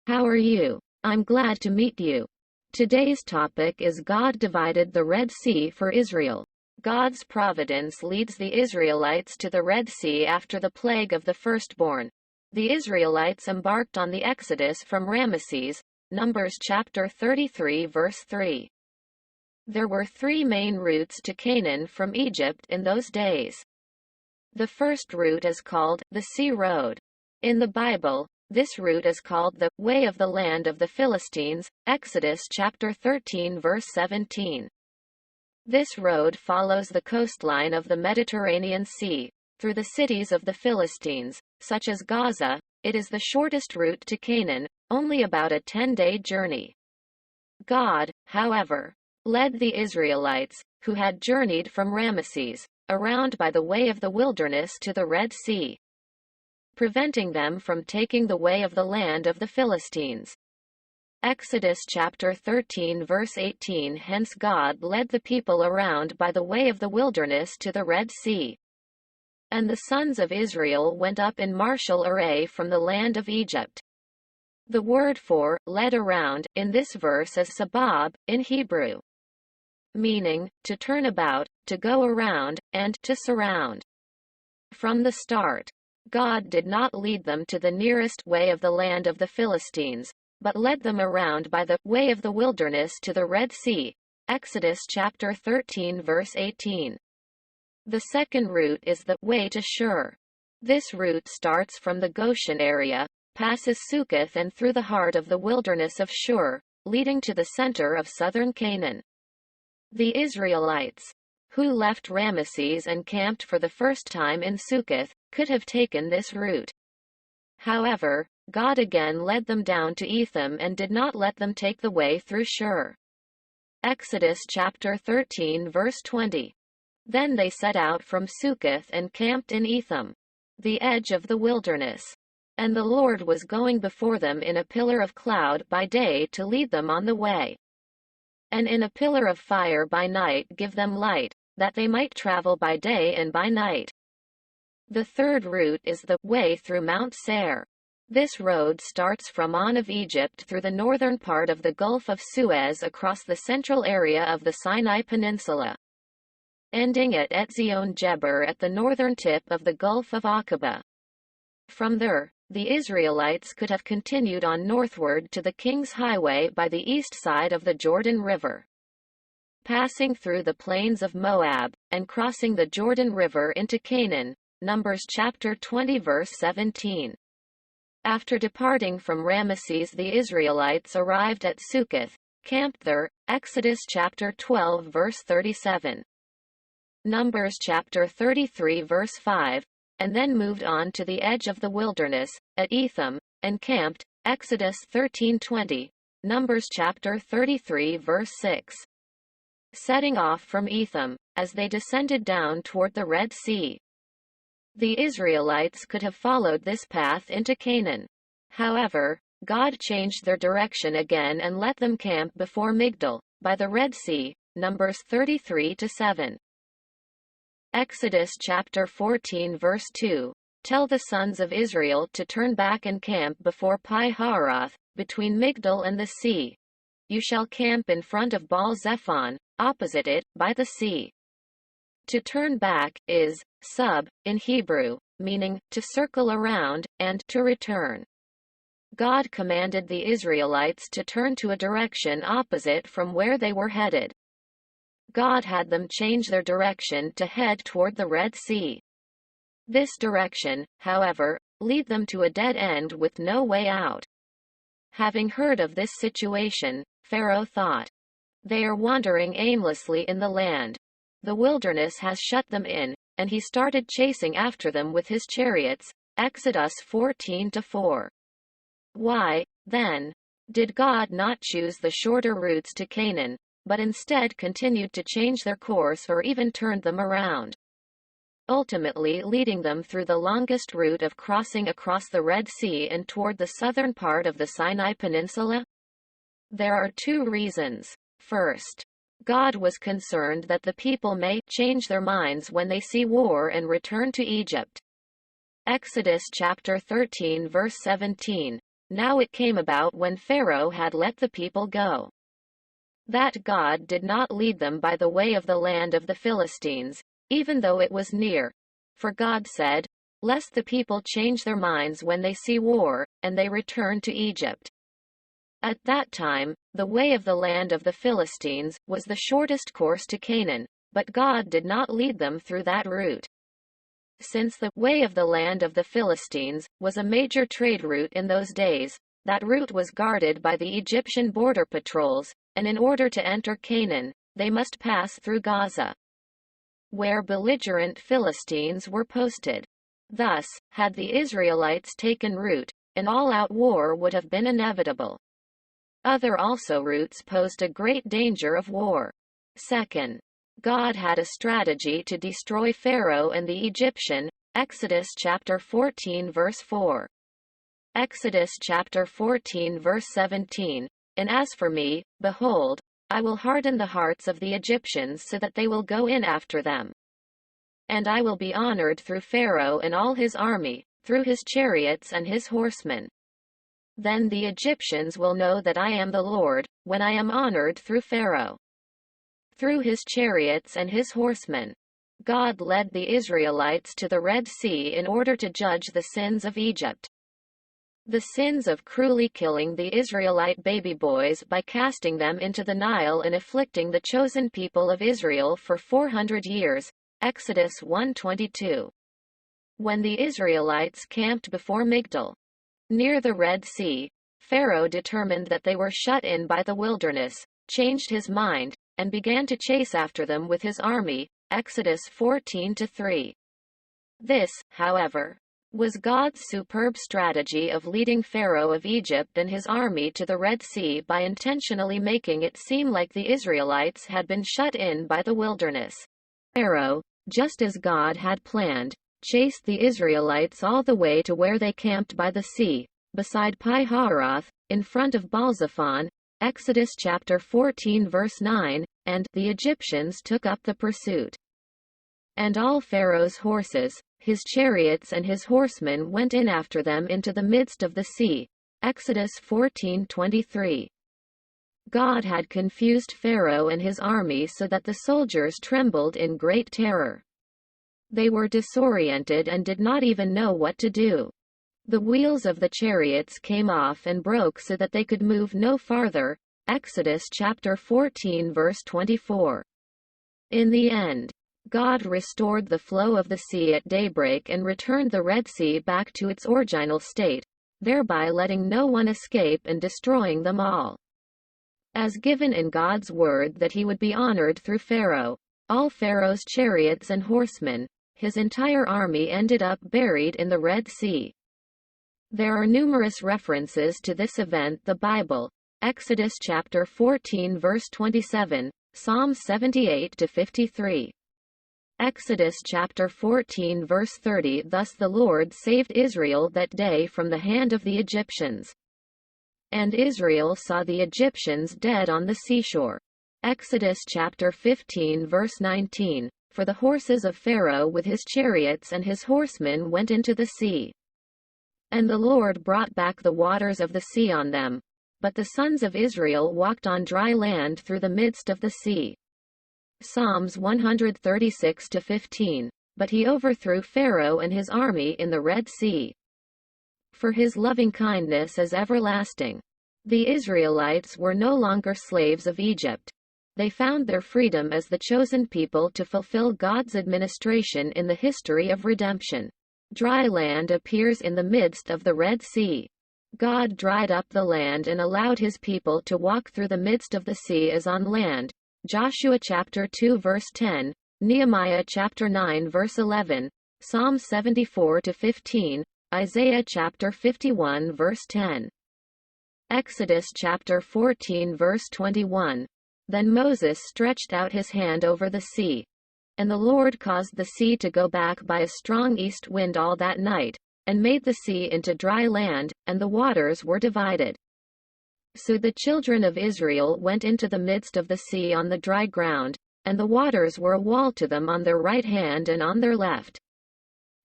How are you? I'm glad to meet you. Today's topic is God divided the Red Sea for Israel. God's providence leads the Israelites to the Red Sea after the plague of the firstborn. The Israelites embarked on the Exodus from Ramesses, Numbers chapter 33 verse 3. There were three main routes to Canaan from Egypt in those days. The first route is called the Sea Road. In the Bible, this route is called the way of the land of the Philistines, Exodus chapter 13 verse 17. This road follows the coastline of the Mediterranean Sea, through the cities of the Philistines, such as Gaza. It is the shortest route to Canaan, only about a 10-day journey. God, however, led the Israelites, who had journeyed from Ramesses, around by the way of the wilderness to the Red Sea, preventing them from taking the way of the land of the Philistines. Exodus chapter 13 verse 18. Hence God led the people around by the way of the wilderness to the Red Sea. And the sons of Israel went up in martial array from the land of Egypt. The word for led around in this verse is sabab in Hebrew, meaning to turn about, to go around, and to surround. From the start, God did not lead them to the nearest way of the land of the Philistines, but led them around by the way of the wilderness to the Red Sea. Exodus chapter 13 verse 18. The second route is the way to Shur. This route starts from the Goshen area, passes Succoth and through the heart of the wilderness of Shur, leading to the center of southern Canaan. The Israelites, who left Ramesses and camped for the first time in Succoth, could have taken this route. However, God again led them down to Etham and did not let them take the way through Shur. Exodus chapter 13 verse 20. Then they set out from Succoth and camped in Etham, the edge of the wilderness. And the Lord was going before them in a pillar of cloud by day to lead them on the way, and in a pillar of fire by night give them light, that they might travel by day and by night. The third route is the way through Mount Seir. This road starts from On of Egypt through the northern part of the Gulf of Suez across the central area of the Sinai Peninsula, ending at Etzion Geber at the northern tip of the Gulf of Aqaba. From there, the Israelites could have continued on northward to the King's Highway by the east side of the Jordan River, passing through the plains of Moab, and crossing the Jordan River into Canaan. Numbers chapter 20 verse 17. After departing from Ramesses, the Israelites arrived at Succoth, camped there. Exodus chapter 12 verse 37. Numbers chapter 33 verse 5. And then moved on to the edge of the wilderness, at Etham, and camped. Exodus 13:20. Numbers chapter 33 verse 6. Setting off from Etham, as they descended down toward the Red Sea. The Israelites could have followed this path into Canaan. However, God changed their direction again and let them camp before Migdal, by the Red Sea. Numbers 33-7. Exodus chapter 14 verse 2. Tell the sons of Israel to turn back and camp before Pi-hahiroth, between Migdal and the sea. You shall camp in front of Baal-zephon, opposite it, by the sea. To turn back is sub in Hebrew, meaning to circle around, and to return. God commanded the Israelites to turn to a direction opposite from where they were headed. God had them change their direction to head toward the Red Sea. This direction, however, led them to a dead end with no way out. Having heard of this situation, Pharaoh thought, "They are wandering aimlessly in the land. The wilderness has shut them in," and he started chasing after them with his chariots. Exodus 14-4. Why, then, did God not choose the shorter routes to Canaan, but instead continued to change their course or even turned them around, ultimately leading them through the longest route of crossing across the Red Sea and toward the southern part of the Sinai Peninsula? There are two reasons. First, God was concerned that the people may change their minds when they see war and return to Egypt. Exodus chapter 13 verse 17. Now it came about when Pharaoh had let the people go, that God did not lead them by the way of the land of the Philistines, even though it was near. For God said, "Lest the people change their minds when they see war, and they return to Egypt." At that time, the way of the land of the Philistines was the shortest course to Canaan, but God did not lead them through that route. Since the way of the land of the Philistines was a major trade route in those days, that route was guarded by the Egyptian border patrols, and in order to enter Canaan, they must pass through Gaza, where belligerent Philistines were posted. Thus, had the Israelites taken root, an all-out war would have been inevitable. Other also routes posed a great danger of war. Second, God had a strategy to destroy Pharaoh and the Egyptian, Exodus chapter 14 verse 4. Exodus chapter 14 verse 17, "And as for me, behold, I will harden the hearts of the Egyptians so that they will go in after them. And I will be honored through Pharaoh and all his army, through his chariots and his horsemen. Then the Egyptians will know that I am the Lord, when I am honored through Pharaoh, through his chariots and his horsemen." God led the Israelites to the Red Sea in order to judge the sins of Egypt. The sins of cruelly killing the Israelite baby boys by casting them into the Nile and afflicting the chosen people of Israel for 400 years, Exodus 1:22. When the Israelites camped before Migdal, near the Red Sea, Pharaoh determined that they were shut in by the wilderness, changed his mind, and began to chase after them with his army, Exodus 14:3. This, however, was God's superb strategy of leading Pharaoh of Egypt and his army to the Red Sea by intentionally making it seem like the Israelites had been shut in by the wilderness. Pharaoh, just as God had planned, chased the Israelites all the way to where they camped by the sea, beside Pi-hahiroth, in front of Baal-zephon, Exodus chapter 14 verse 9, and the Egyptians took up the pursuit. And all Pharaoh's horses, his chariots and his horsemen went in after them into the midst of the sea, Exodus 14:23. God had confused Pharaoh and his army so that the soldiers trembled in great terror. They were disoriented and did not even know what to do. The wheels of the chariots came off and broke so that they could move no farther, Exodus chapter 14 verse 24. In the end, God restored the flow of the sea at daybreak and returned the Red Sea back to its original state, thereby letting no one escape and destroying them all. As given in God's word that he would be honored through Pharaoh, all Pharaoh's chariots and horsemen, his entire army ended up buried in the Red Sea. There are numerous references to this event in the Bible, Exodus chapter 14 verse 27, Psalm 78-53. Exodus chapter 14 verse 30. Thus the Lord saved Israel that day from the hand of the Egyptians. And Israel saw the Egyptians dead on the seashore. Exodus chapter 15 verse 19. For the horses of Pharaoh with his chariots and his horsemen went into the sea. And the Lord brought back the waters of the sea on them. But the sons of Israel walked on dry land through the midst of the sea. Psalms 136-15. But he overthrew Pharaoh and his army in the Red Sea. For his loving kindness is everlasting. The Israelites were no longer slaves of Egypt. They found their freedom as the chosen people to fulfill God's administration in the history of redemption. Dry land appears in the midst of the Red Sea. God dried up the land and allowed his people to walk through the midst of the sea as on land. Joshua chapter 2 verse 10, Nehemiah chapter 9 verse 11, Psalm 74-15, Isaiah chapter 51 verse 10. Exodus chapter 14 verse 21. Then Moses stretched out his hand over the sea. And the Lord caused the sea to go back by a strong east wind all that night, and made the sea into dry land, and the waters were divided. So the children of Israel went into the midst of the sea on the dry ground, and the waters were a wall to them on their right hand and on their left.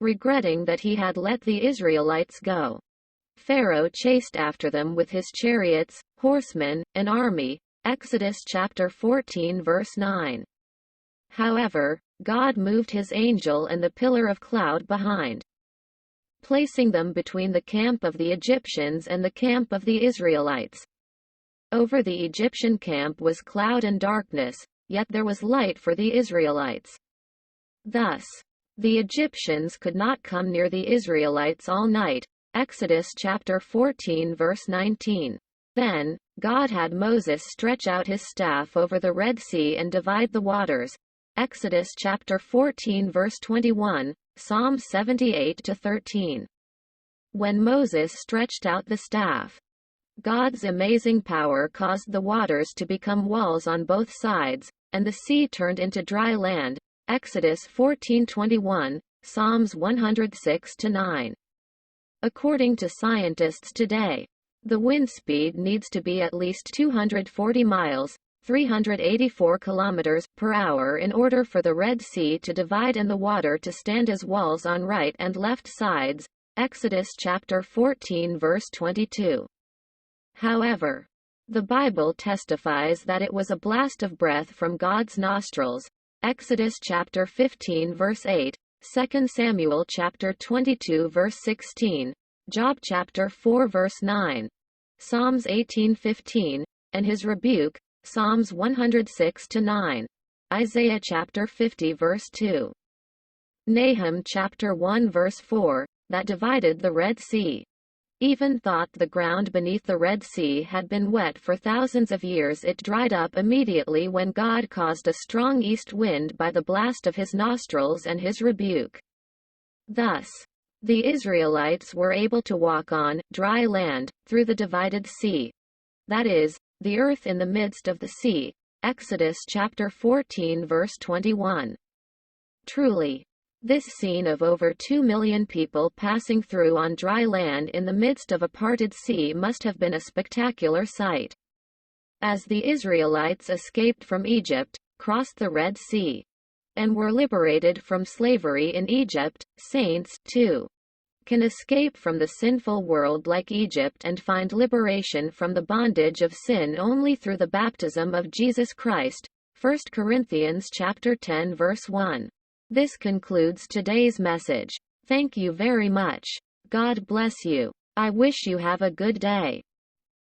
Regretting that he had let the Israelites go, Pharaoh chased after them with his chariots, horsemen, and army. Exodus chapter 14 verse 9. However, God moved his angel and the pillar of cloud behind, placing them between the camp of the Egyptians and the camp of the Israelites. Over the Egyptian camp was cloud and darkness, yet there was light for the Israelites. Thus, the Egyptians could not come near the Israelites all night. Exodus chapter 14 verse 19. Then, God had Moses stretch out his staff over the Red Sea and divide the waters. Exodus chapter 14 verse 21, Psalm 78-13. When Moses stretched out the staff, God's amazing power caused the waters to become walls on both sides, and the sea turned into dry land. Exodus 14:21, Psalms 106-9. According to scientists today, the wind speed needs to be at least 240 miles, 384 kilometers per hour in order for the Red Sea to divide and the water to stand as walls on right and left sides. Exodus chapter 14 verse 22. However, the Bible testifies that it was a blast of breath from God's nostrils. Exodus chapter 15 verse 8, 2 Samuel chapter 22 verse 16, Job chapter 4 verse 9, Psalms 18:15, and his rebuke, Psalms 106-9, Isaiah chapter 50 verse 2, Nahum chapter 1 verse 4, that divided the Red Sea. Even thought the ground beneath the Red Sea had been wet for thousands of years. It dried up immediately when God caused a strong east wind by the blast of his nostrils and his rebuke. Thus, the Israelites were able to walk on dry land through the divided sea. That is, the earth in the midst of the sea. Exodus chapter 14 verse 21. Truly, this scene of over 2 million people passing through on dry land in the midst of a parted sea must have been a spectacular sight. As the Israelites escaped from Egypt, crossed the Red Sea, and were liberated from slavery in Egypt, saints, too, can escape from the sinful world like Egypt and find liberation from the bondage of sin only through the baptism of Jesus Christ. 1 Corinthians chapter 10 verse 1. This concludes today's message. Thank you very much. God bless you. I wish you have a good day.